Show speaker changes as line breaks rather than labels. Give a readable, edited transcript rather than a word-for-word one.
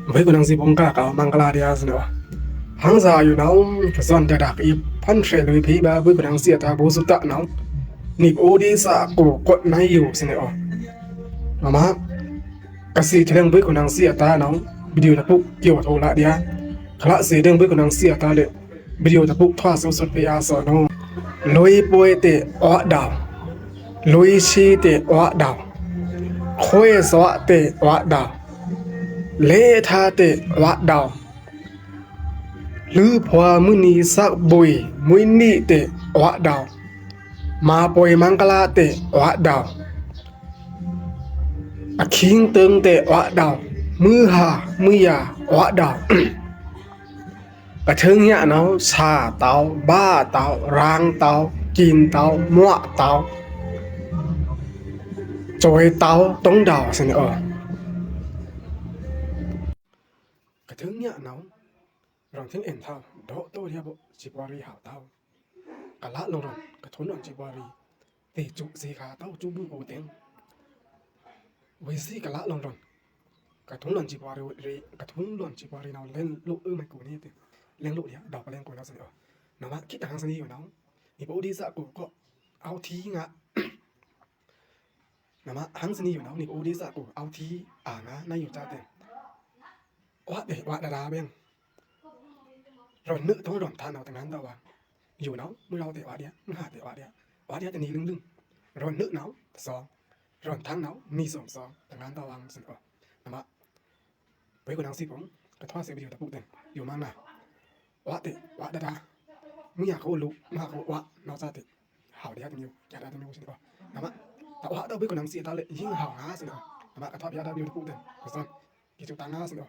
Với con đang gì bóng cả cáo mang la đi à nữa hàng giờอยู่น้องก็ซ่อนจะดักอีพันเทรเลยพี่บ้าvới con đangเสียตาโบสุตะน้องนี่โอดีสะกูกดในอยู่สิเนาะมามาก็สิเรื่องvới con đangเสียตาน้องวิดีโอตะปุกเกี่ยวโทรละเดียคละสิเรื่องvới con đangเสียตาเลยวิดีโอตะปุกทอดสุดๆไปอาสอนน้องลอยป่วยเตะอ้อดาวลอยชีเตะอ้อดาวค่อยสวะเตะอ้อดาวเลทาเตะอ้อดาวหรือพอมื้อนี้สักบุยมื้อนี้เตะวะดาวมาปอยมังกลาเตะวะดาวอะคิงเติงเตะวะดาวมือหามือยาวะดาว กะเทิงเนี่ยเนาะชาเตาบ้าเตารางเตากินเตามั่วเตาจอยเตาต้องดาวซั่นกะเทิงเนี่ยเนาะรองถึงเอ็นเท่าโดโตเดียบจิบวารีหาวเท่ากะละลงรอนกะทนรอนจิบวารีติจุสีขาเท่าจุบุโอเต็งเวซีกะละลงรอนกะทนรอนจิบวารีกะทนรอนจิบวารีเนาเล่นลูกไม่กูนี่ติเล่นลูกเนี่ยดอกไปเล่นกูเนาะสิเนาะมาคิดทางสนิอยู่เนาะนี่บ่ดีซะกูก็เอาทีงะเนาะมาหังสนิอยู่เนาะนี่บ่ดีซะกูเอาทีงะนายอยู่จ้าเต็วะเดวะดาเบงรอนนึกต้องรอนทานเอาแต่นั้นตะว่าอยู่เนาะมื้อเราเตะวะเดียมื้อหาเตะวะเดียวะเดียจะหนีลึงๆรอนนึกเนาะ2รอนทางเนาะมี2แต่นั้นตะวังสิก็นะมะไปกูนางสิผมกระทอดเสียวิดีโอตะปุกเต็มอยู่มากวะเตะวะดามึงอยากเขาลุมาเขาวะเนาะซะเตะหาวเดียตะมิวอยากได้ตะมิวสิก็นะมะตะวะตะไปกูนางสิตะเลยยิ่งหาวหาสิก็นะมะกระทอดยาดาวิดีโอตะปุกเต็มก็ซั่นกิจตังหาสิก็